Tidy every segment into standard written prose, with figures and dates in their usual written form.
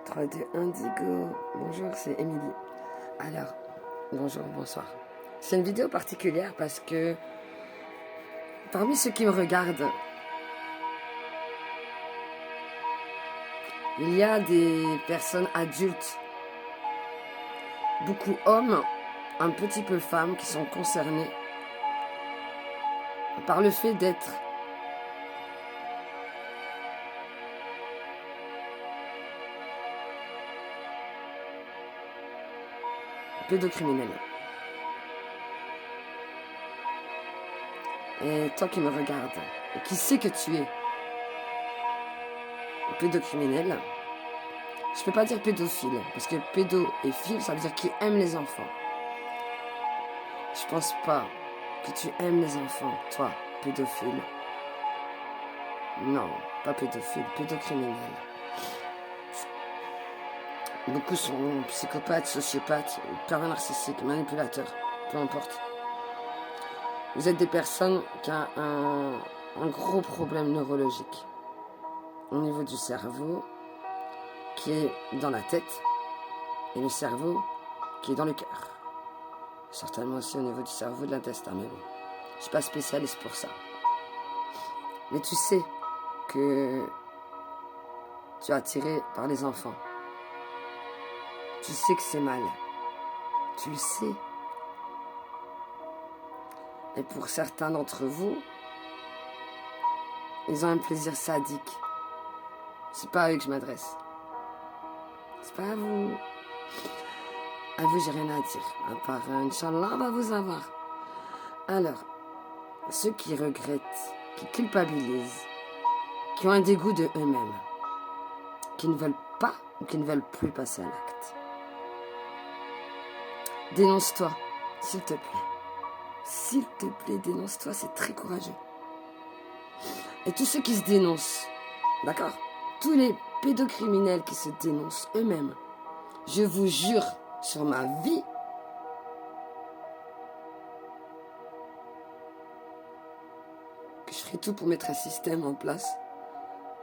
3, 2, Indigo. Bonjour, c'est Émilie. Alors, bonjour, bonsoir. C'est une vidéo particulière parce que parmi ceux qui me regardent, il y a des personnes adultes, beaucoup hommes, un petit peu femmes qui sont concernés par le fait d'être pédocriminels. Et toi qui me regardes et qui sais que tu es pédocriminel, je peux pas dire pédophile, parce que pédo et file, ça veut dire qu'il aime les enfants. Je pense pas que tu aimes les enfants, toi, pédophile. Non, pas pédophile, pédocriminel. Beaucoup sont psychopathes, sociopathes, pervers narcissiques, manipulateurs, peu importe. Vous êtes des personnes qui ont un gros problème neurologique au niveau du cerveau, qui est dans la tête, et le cerveau qui est dans le cœur. Certainement aussi au niveau du cerveau, de l'intestin, mais bon, je ne suis pas spécialiste pour ça. Mais tu sais que tu es attiré par les enfants. Tu sais que c'est mal. Tu le sais. Et pour certains d'entre vous, ils ont un plaisir sadique. C'est pas à eux que je m'adresse. C'est pas à vous. À vous, j'ai rien à dire. À part, Inch'Allah, va vous avoir. Alors, ceux qui regrettent, qui culpabilisent, qui ont un dégoût de eux-mêmes, qui ne veulent pas ou qui ne veulent plus passer à l'acte. Dénonce-toi, s'il te plaît. S'il te plaît, dénonce-toi, c'est très courageux. Et tous ceux qui se dénoncent, d'accord? Tous les pédocriminels qui se dénoncent eux-mêmes, je vous jure sur ma vie, que je ferai tout pour mettre un système en place,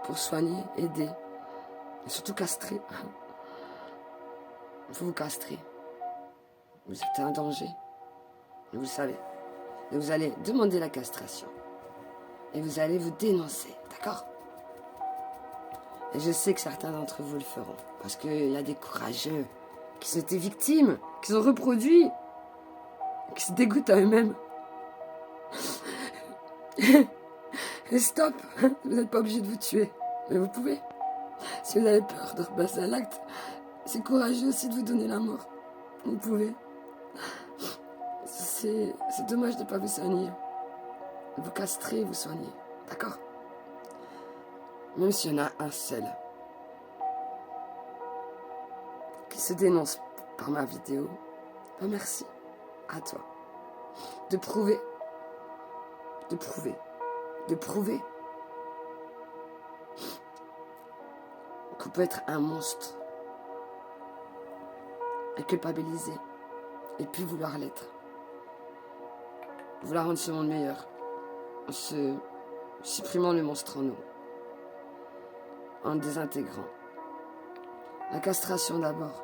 pour soigner, aider, et surtout castrer. Il faut vous castrer. Vous êtes un danger, vous le savez. Et vous allez demander la castration. Et vous allez vous dénoncer, d'accord? Et je sais que certains d'entre vous le feront. Parce qu'il y a des courageux qui sont été victimes, qui sont reproduits, qui se dégoûtent à eux-mêmes. Et stop, vous n'êtes pas obligé de vous tuer. Mais vous pouvez. Si vous avez peur de repasser à l'acte, c'est courageux aussi de vous donner la mort. Vous pouvez. C'est dommage de ne pas vous soigner. Vous castrez, vous soignez. D'accord? Même s'il y en a un seul qui se dénonce par ma vidéo, ben merci à toi de prouver qu'on peut être un monstre et culpabiliser et puis vouloir l'être, vouloir rendre ce monde meilleur en se supprimant le monstre en nous, en le désintégrant. La castration d'abord.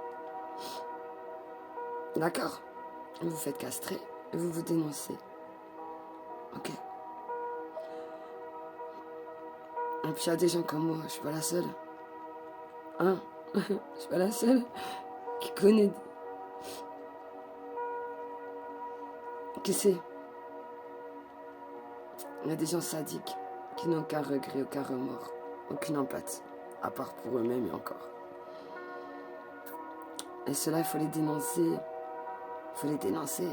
D'accord? Vous vous faites castrer et vous vous dénoncez. Ok. Et puis il y a des gens comme moi, je suis pas la seule. Hein? Je suis pas la seule qui connaît. Qui sait? Il y a des gens sadiques qui n'ont aucun regret, aucun remords, aucune empathie, à part pour eux-mêmes et encore. Et cela, il faut les dénoncer. Il faut les dénoncer.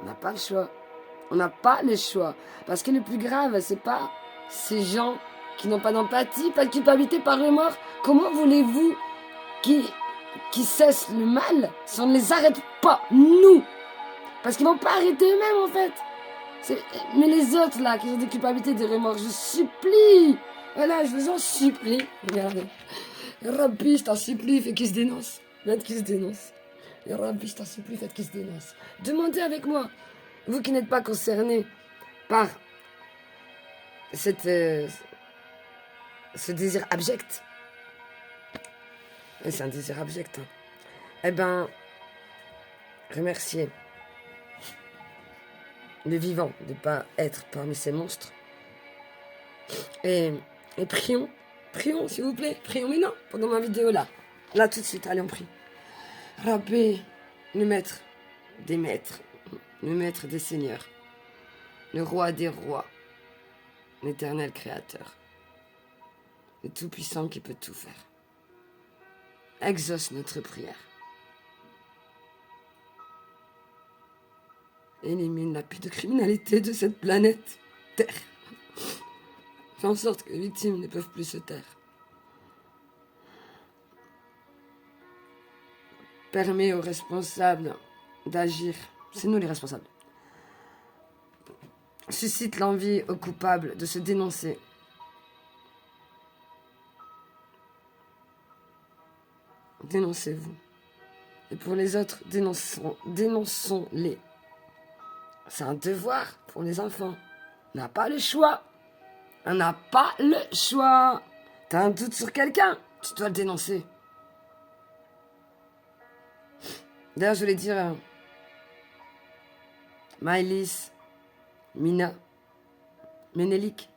On n'a pas le choix. On n'a pas le choix. Parce que le plus grave, c'est pas ces gens qui n'ont pas d'empathie, pas de culpabilité, pas de remords. Comment voulez-vous qu'ils cessent le mal si on ne les arrête pas, nous? Parce qu'ils ne vont pas arrêter eux-mêmes, en fait. Mais les autres, là, qui ont des culpabilités, des remords, je supplie. Voilà, je vous en supplie. Regardez. Rabbi, je t'en supplie, fais qu'ils se dénoncent. Faites qu'ils se dénoncent. Rabbi, je t'en supplie, faites qu'ils se dénoncent. Demandez avec moi. Vous qui n'êtes pas concernés par ce désir abject. Et c'est un désir abject. Hein. Eh ben, remerciez le vivant de ne pas être parmi ces monstres. Et prions, prions s'il vous plaît, prions maintenant, pendant ma vidéo là. Là tout de suite, allez on prie. Rabbi, le maître des maîtres, le maître des seigneurs, le roi des rois, l'éternel créateur, le tout-puissant qui peut tout faire. Exauce notre prière. Élimine la pédocriminalité de cette planète Terre. Fais en sorte que les victimes ne peuvent plus se taire. Permets aux responsables d'agir. C'est nous les responsables. Suscite l'envie aux coupables de se dénoncer. Dénoncez-vous. Et pour les autres, dénonçons-les. C'est un devoir pour les enfants. On n'a pas le choix. On n'a pas le choix. T'as un doute sur quelqu'un, tu dois le dénoncer. D'ailleurs, je voulais dire Maëlys, Mina, Ménélique.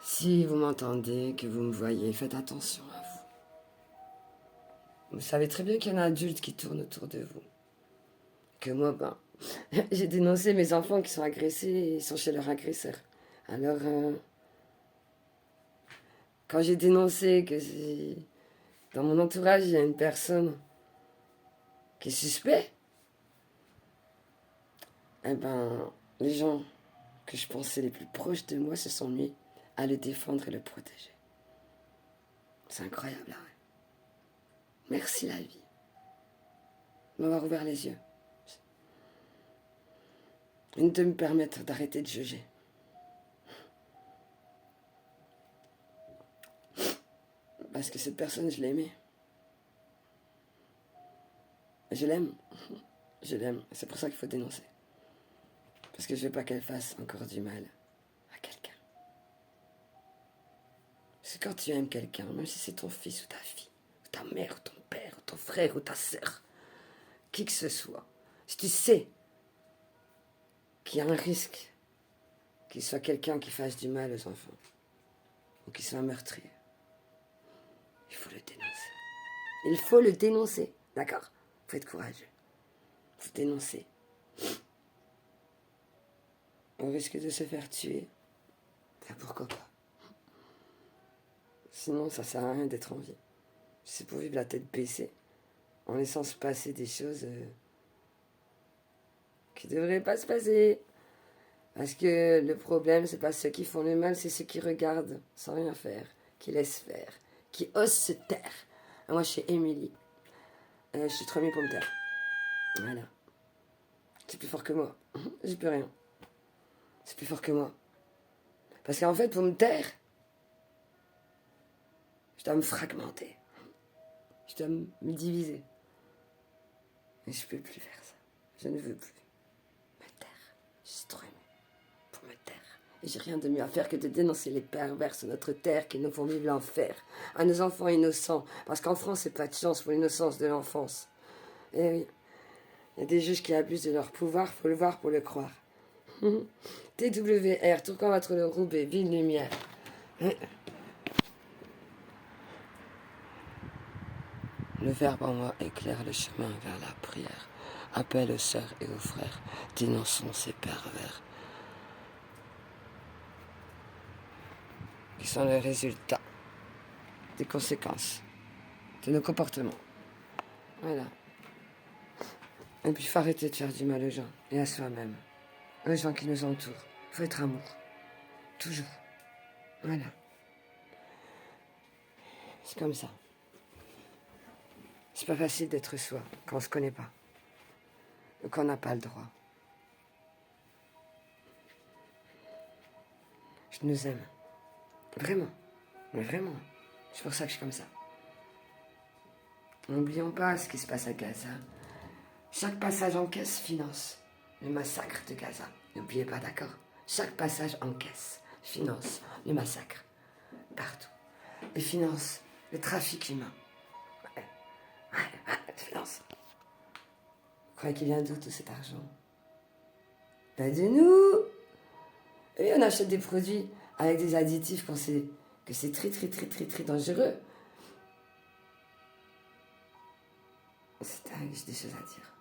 Si vous m'entendez, que vous me voyez, faites attention à vous. Vous savez très bien qu'il y en a un adulte qui tourne autour de vous. Que moi, j'ai dénoncé mes enfants qui sont agressés et sont chez leur agresseur. Alors, quand j'ai dénoncé que dans mon entourage, il y a une personne qui est suspect, eh ben, les gens que je pensais les plus proches de moi se sont mis à le défendre et le protéger. C'est incroyable, là. Ouais. Merci la vie de m'avoir ouvert les yeux. Et de me permettre d'arrêter de juger. Parce que cette personne, je l'aimais. Je l'aime. Je l'aime. C'est pour ça qu'il faut dénoncer. Parce que je veux pas qu'elle fasse encore du mal à quelqu'un. Parce que quand tu aimes quelqu'un, même si c'est ton fils ou ta fille, ou ta mère, ou ton père, ou ton frère, ou ta sœur, qui que ce soit, si tu sais qu'il y a un risque qu'il soit quelqu'un qui fasse du mal aux enfants, ou qu'il soit un meurtrier, il faut le dénoncer. Il faut le dénoncer, d'accord? Il faut être courageux. Il faut dénoncer. On risque de se faire tuer. Ben pourquoi pas? Sinon, ça sert à rien d'être en vie. C'est pour vivre la tête baissée, en laissant se passer des choses qui ne devraient pas se passer. Parce que le problème, c'est pas ceux qui font le mal, c'est ceux qui regardent sans rien faire, qui laissent faire, qui osent se taire. Et moi, je suis Émilie. Je suis trop mieux pour me taire. Voilà. C'est plus fort que moi. J'ai plus rien. C'est plus fort que moi. Parce qu'en fait, pour me taire, je dois me fragmenter. Je dois me diviser. Mais je peux plus faire ça. Je ne veux plus me taire. Je suis trop aimée pour me taire. Et j'ai rien de mieux à faire que de dénoncer les pervers sur notre terre qui nous font vivre l'enfer. À nos enfants innocents. Parce qu'en France, c'est pas de chance pour l'innocence de l'enfance. Et oui. Il y a des juges qui abusent de leur pouvoir, faut le voir pour le croire. TWR, Tourcoing-Wattreau le Roubaix, Ville Lumière. Le Verbe en moi éclaire le chemin vers la prière. Appelle aux sœurs et aux frères, dénonçons ces pervers. Qui sont le résultat des conséquences de nos comportements. Voilà. Et puis il faut arrêter de faire du mal aux gens et à soi-même. Aux gens qui nous entourent. Il faut être amour. Toujours. Voilà. C'est comme ça. C'est pas facile d'être soi quand on se connaît pas. Ou qu'on n'a pas le droit. Je nous aime. Vraiment. Mais vraiment. C'est pour ça que je suis comme ça. N'oublions pas ce qui se passe à Gaza. Chaque passage en caisse finance le massacre de Gaza. N'oubliez pas, d'accord? Chaque passage en caisse finance le massacre partout. Les finances, le trafic humain. Les finances. Vous croyez qu'il vient d'où tout cet argent? Pas de nous. Et on achète des produits avec des additifs qu'on sait que c'est très très très très très dangereux. C'est dingue, j'ai des choses à dire.